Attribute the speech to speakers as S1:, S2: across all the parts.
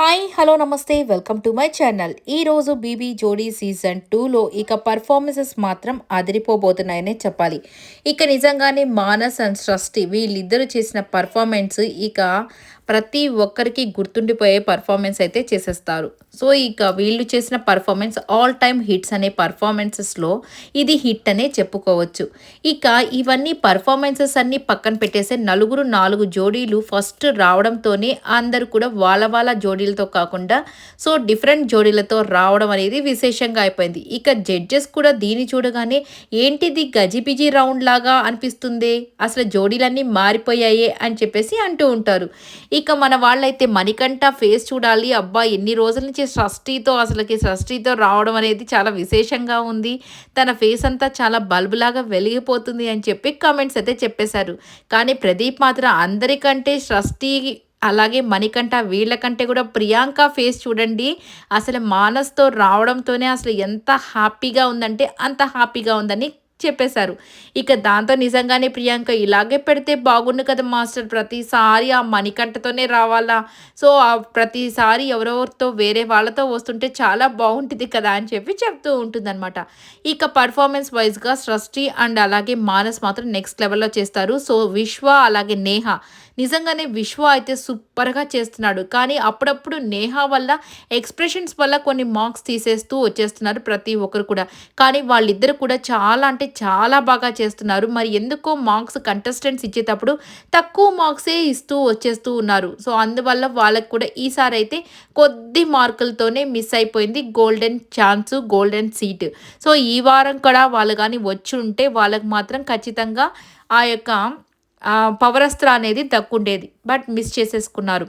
S1: Hi hello నమస్తే welcome to my channel. ఈరోజు BB జోడీ సీజన్ 2లో ఇక పర్ఫార్మెన్సెస్ మాత్రం అదిరిపోబోతున్నాయనే చెప్పాలి. ఇక నిజంగానే మానస్ అండ్ సృష్టి వీళ్ళిద్దరూ చేసిన పర్ఫార్మెన్స్ ఇక ప్రతి ఒక్కరికి గుర్తుండిపోయే పర్ఫార్మెన్స్ అయితే చేసేస్తారు. సో ఇక వీళ్ళు చేసిన పర్ఫార్మెన్స్ ఆల్ టైమ్ హిట్స్ అనే పర్ఫార్మెన్సెస్లో ఇది హిట్ అనే చెప్పుకోవచ్చు. ఇక ఇవన్నీ పర్ఫార్మెన్సెస్ అన్నీ పక్కన పెట్టేసే నలుగురు 4 జోడీలు ఫస్ట్ రావడంతోనే అందరూ కూడా వాళ్ళ వాళ్ళ జోడీలతో కాకుండా సో డిఫరెంట్ జోడీలతో రావడం అనేది విశేషంగా అయిపోయింది. ఇక జడ్జెస్ కూడా దీన్ని చూడగానే ఏంటిది గజిబిజి రౌండ్ లాగా అనిపిస్తుంది, అసలు జోడీలన్నీ మారిపోయాయే అని చెప్పేసి అంటూ ఉంటారు. ఇక మన వాళ్ళైతే మణికంఠ ఫేస్ చూడాలి. అబ్బా! ఎన్ని రోజుల నుంచి షష్ఠితో రావడం అనేది చాలా విశేషంగా ఉంది. తన ఫేస్ అంతా చాలా బల్బులాగా వెలిగిపోతుంది అని చెప్పి కామెంట్స్ అయితే చెప్పేశారు. కానీ ప్రదీప్ మాత్రం అందరికంటే షష్ఠి అలాగే మణికంఠ వీళ్ళకంటే కూడా ప్రియాంక ఫేస్ చూడండి. అసలు మానస్‌తో రావడంతోనే అసలు ఎంత హ్యాపీగా ఉందంటే అంత హ్యాపీగా ఉందని చెప్పేశారు. ఇక దాంతో నిజంగానే ప్రియాంక ఇలాగే పెడితే బాగుండు కదా మాస్టర్, ప్రతిసారి ఆ మణికంఠతోనే రావాలా? సో, ప్రతిసారి ఎవరెవరితో వేరే వాళ్ళతో వస్తుంటే చాలా బావుంటది కదా అని చెప్పి చెప్తూ ఉంటుందనమాట. ఇక పర్ఫార్మెన్స్ వైస్‌గా సృష్టి అండ్ అలాగే మానస్ మాత్రం నెక్స్ట్ లెవెల్‌లో చేస్తారు. సో, విశ్వ అలాగే నేహ నిజంగానే విశ్వ అయితే సూపర్‌గా చేస్తున్నాడు. కానీ అప్పుడప్పుడు నేహ వల్ల ఎక్స్‌ప్రెషన్స్ వల్ల కొన్ని మార్క్స్ తీసేస్తూ వచ్చేస్తున్నారు ప్రతి ఒక్కరు కూడా. కానీ వాళ్ళిద్దరూ కూడా చాలా అంటే చాలా బాగా చేస్తున్నారు. మరి ఎందుకో మార్క్స్ కంటెస్టెంట్స్ ఇచ్చేటప్పుడు తక్కువ మార్క్సే ఇస్తూ వచ్చేస్తూ ఉన్నారు. సో, అందువల్ల వాళ్ళకి కూడా ఈసారైతే కొద్ది మార్కులతోనే మిస్ అయిపోయింది golden chance, golden seat. So, ఈ వారం కూడా వాళ్ళు గాని వచ్చుంటే వాళ్ళకి మాత్రం ఖచ్చితంగా ఆ యొక్క పవరస్త్ర అనేది దక్కుండేది. బట్ మిస్ చేసేసుకున్నారు.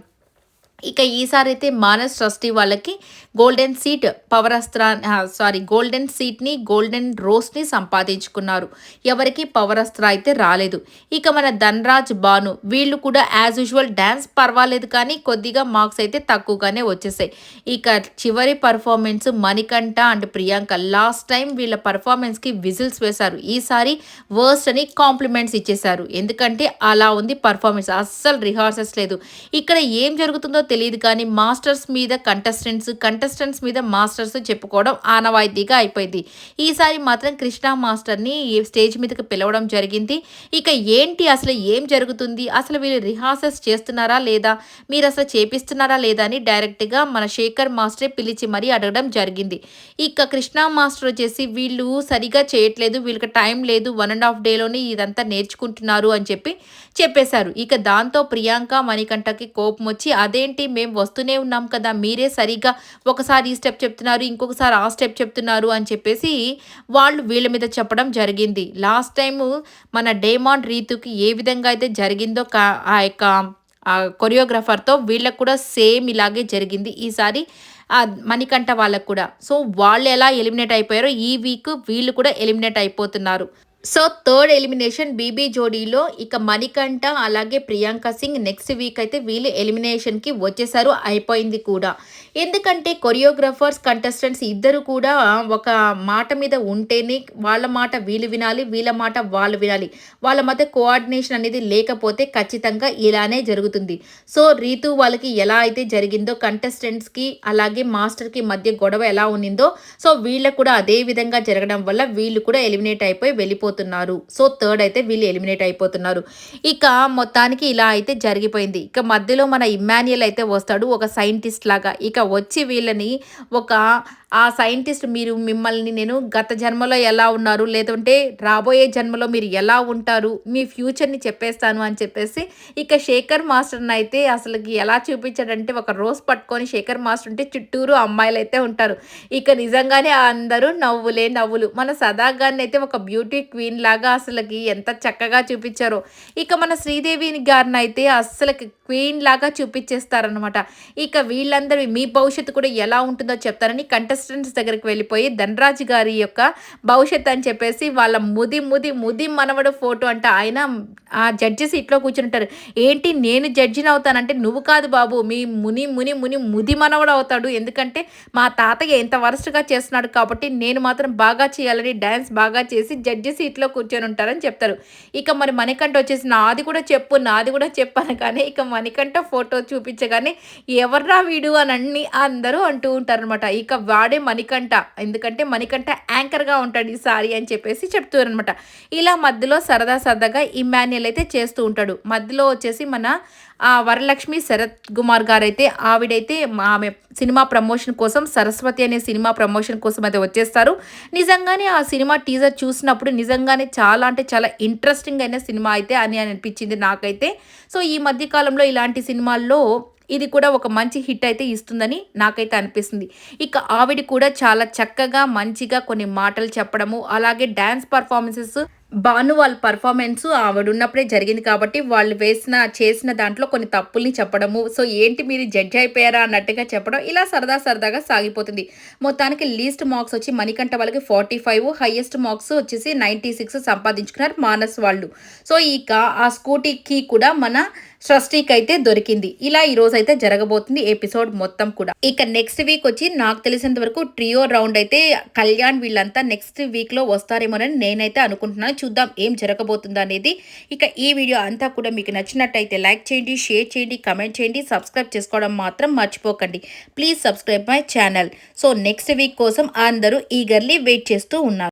S1: ఇక ఈసారైతే మానస్ ట్రస్టీ వాళ్ళకి గోల్డెన్ సీట్ గోల్డెన్ సీట్‌ని, గోల్డెన్ రోస్‌ని సంపాదించుకున్నారు. ఎవరికీ పవరస్త్ర అయితే రాలేదు. ఇక మన ధనరాజ్, భాను వీళ్ళు కూడా యాజ్ యూజువల్ డాన్స్ పర్వాలేదు కానీ కొద్దిగా మార్క్స్ అయితే తక్కువగానే వచ్చేసాయి. ఇక చివరి performance Manikanta and Priyanka last time వీళ్ళ పర్ఫార్మెన్స్‌కి విజిల్స్ వేశారు. ఈసారి వర్స్ట్ అని కాంప్లిమెంట్స్ ఇచ్చేశారు. ఎందుకంటే అలా ఉంది పర్ఫార్మెన్స్. అస్సలు రిహార్సల్స్ లేదు. ఇక్కడ ఏం జరుగుతుందో తెలీదు కానీ మాస్టర్స్ మీద కంటెస్టెంట్స్ మీద మాస్టర్స్ చెప్పుకోవడం ఆనవాయితీగా అయిపోయింది. ఈసారి మాత్రం కృష్ణ మాస్టర్‌ని స్టేజ్ మీదకి పిలవడం జరిగింది. ఇక ఏంటి అసలు ఏం జరుగుతుంది? అసలు వీళ్ళు రిహార్సల్స్ చేస్తున్నారా లేదా? మీరసలు చేపిస్తున్నారా లేదా? అని డైరెక్ట్‌గా మన శేఖర్ మాస్టరే పిలిచి మరీ అడగడం జరిగింది. ఇక కృష్ణ మాస్టర్ వచ్చేసి వీళ్ళు సరిగ్గా చేయట్లేదు. వీళ్ళకి టైం లేదు. 1 ½ డేలోనే ఇదంతా నేర్చుకుంటున్నారు అని చెప్పేశారు. ఇక దాంతో ప్రియాంక, మణికంఠకి కోపమొచ్చి అదేంటి మేము వస్తూనే ఉన్నాం కదా! మీరే సరిగ్గా ఒకసారి ఈ స్టెప్ చెప్తున్నారు, ఇంకొకసారి ఆ స్టెప్ చెప్తున్నారు అని చెప్పేసి వాళ్ళు వీళ్ళ మీద చెప్పడం జరిగింది. లాస్ట్ టైము మన డేమాన్ రీతుకి ఏ విధంగా అయితే జరిగిందో ఆ యొక్క కొరియోగ్రాఫర్‌తో వీళ్ళకి కూడా సేమ్ ఇలాగే జరిగింది. ఈసారి మణికంఠ వాళ్ళకి కూడా. సో, వాళ్ళు ఎలా ఎలిమినేట్ అయిపోయారో ఈ వీక్ వీళ్ళు కూడా ఎలిమినేట్ అయిపోతున్నారు. సో, థర్డ్ ఎలిమినేషన్ బీబీ జోడీలో ఇక మణికంఠ అలాగే ప్రియాంక సింగ్ నెక్స్ట్ వీక్ అయితే వీళ్ళు ఎలిమినేషన్‌కి వచ్చేసారు. అయిపోయింది కూడా. ఎందుకంటే కొరియోగ్రాఫర్స్, కంటెస్టెంట్స్ ఇద్దరు కూడా ఒక మాట మీద ఉంటేనే వాళ్ళ మాట వీళ్ళు వినాలి, వీళ్ళ మాట వాళ్ళు వినాలి. వాళ్ళ మధ్య కోఆర్డినేషన్ అనేది లేకపోతే ఖచ్చితంగా ఇలానే జరుగుతుంది. సో, రీతు వాళ్ళకి ఎలా అయితే జరిగిందో కంటెస్టెంట్స్‌కి అలాగే మాస్టర్‌కి మధ్య గొడవ ఎలా ఉన్నిందో సో, వీళ్ళకి కూడా అదే విధంగా జరగడం వల్ల వీళ్ళు కూడా ఎలిమినేట్ అయిపోయి వెళ్ళిపోతున్నారు. సో, థర్డ్ అయితే వీళ్ళు ఎలిమినేట్ అయిపోతున్నారు. ఇక మొత్తానికి ఇలా అయితే జరిగిపోయింది. ఇక మధ్యలో మన ఇమ్మాన్యుయల్ అయితే వస్తాడు ఒక సైంటిస్ట్ లాగా. ఇక వచ్చి వీళ్ళని ఒక ఆ సైంటిస్ట్ మిమ్మల్ని నేను గత జన్మలో ఎలా ఉన్నారు, లేదంటే రాబోయే జన్మలో మీరు ఎలా ఉంటారు, మీ ఫ్యూచర్‌ని చెప్పేస్తాను అని చెప్పేసి ఇక శేఖర్ మాస్టర్‌ని అయితే అసలకి ఎలా చూపించాడంటే ఒక రోజ్ పట్టుకొని శేఖర్ మాస్టర్ ఉంటే చుట్టూరు అమ్మాయిలైతే ఉంటారు. ఇక నిజంగానే అందరూ నవ్వులే నవ్వులు. మన సదా గారినైతే ఒక బ్యూటీ క్వీన్ లాగా అసలకి ఎంత చక్కగా చూపించారో. ఇక మన శ్రీదేవి గారినైతే అస్సలకి క్వీన్ లాగా చూపించేస్తారనమాట. ఇక వీళ్ళందరూ మీ భవిష్యత్తు కూడా ఎలా ఉంటుందో చెప్తారని కంటెస్టెంట్స్ దగ్గరికి వెళ్ళిపోయి ధనరాజ్ గారి యొక్క భవిష్యత్ అని చెప్పేసి వాళ్ళ ముది మనవడు ఫోటో అంట. ఆయన ఆ జడ్జి సీట్‌లో కూర్చుంటారు. ఏంటి నేను జడ్జిని అవుతానంటే, "నువ్వు కాదు బాబు మీ ముది మనవడు అవుతాడు. ఎందుకంటే మా తాతయ్య ఇంత వరస్ట్‌గా చేస్తున్నాడు కాబట్టి నేను మాత్రం బాగా చేయాలని డాన్స్ బాగా చేసి జడ్జి సీట్‌లో కూర్చొని ఉంటారని" చెప్తారు. ఇక మరి మణికంఠ వచ్చేసి నాది కూడా చెప్పు అనగానే ఇక మణికంఠ ఫోటో చూపించగానే ఎవర్రా వీడు అని అందరూ అంటూ ఉంటారనమాట. ఇక వాడే మణికంఠ. ఎందుకంటే మణికంఠ యాంకర్‌గా ఉంటాడు ఈసారి అని చెప్పేసి చెప్తారనమాట. ఇలా మధ్యలో సరదాగా ఇమ్మాన్యుయల్ అయితే చేస్తూ ఉంటాడు. మధ్యలో వచ్చేసి మన వరలక్ష్మి శరత్ కుమార్ గారైతే ఆవిడైతే ఆమె సినిమా ప్రమోషన్ కోసం 'సరస్వతి' అనే సినిమా ప్రమోషన్ కోసం అయితే వచ్చేస్తారు. నిజంగానే ఆ సినిమా టీజర్ చూసినప్పుడు నిజంగానే చాలా అంటే చాలా ఇంట్రెస్టింగ్ అయిన సినిమా అయితే అని అనిపించింది నాకైతే. సో, ఈ మధ్య కాలంలో ఇలాంటి సినిమాల్లో ఇది కూడా ఒక మంచి హిట్ అయితే ఇస్తుందని నాకైతే అనిపిస్తుంది. ఇక ఆవిడ కూడా చాలా చక్కగా, మంచిగా కొన్ని మాటలు చెప్పడము, అలాగే డాన్స్ పెర్ఫార్మన్సెస్ భాను వాళ్ళ పెర్ఫార్మన్స్ ఆవిడున్నప్పుడే జరిగింది కాబట్టి, వాళ్ళు చేసిన దాంట్లో కొన్ని తప్పుల్ని చెప్పడము. సో, ఏంటి మీరు జడ్జ్ అయిపోయారా అన్నట్టుగా చెప్పడం, ఇలా సరదాగా సాగిపోతుంది. మొత్తానికి లీస్ట్ మార్క్స్ వచ్చి మణికంఠ వాళ్ళకి 45, హైయెస్ట్ మార్క్స్ వచ్చేసి 96 సంపాదించుకున్నారు మానస్ వాళ్ళు. సో, ఇక ఆ స్కూటీ కీ కూడా మన సృష్టికైతే దొరికింది. ఇలా ఈరోజైతే జరగబోతుంది ఎపిసోడ్ మొత్తం కూడా. ఇక నెక్స్ట్ వీక్ వచ్చి నాకు తెలిసినంత వరకు ట్రియో రౌండ్ అయితే కళ్యాణ్ వీళ్ళంతా నెక్స్ట్ వీక్‌లో వస్తారేమోనని నేనైతే అనుకుంటున్నాను. చూద్దాం ఏం జరగబోతుందో అనేది. ఇక ఈ వీడియో అంతా కూడా మీకు నచ్చినట్టయితే లైక్ చేయండి, షేర్ చేయండి, కామెంట్ చేయండి, సబ్స్క్రైబ్ చేసుకోవడం మాత్రం మర్చిపోకండి. Please subscribe my channel. So, next week కోసం అందరూ ఈగర్లీ వెయిట్ చేస్తూ ఉన్నారు.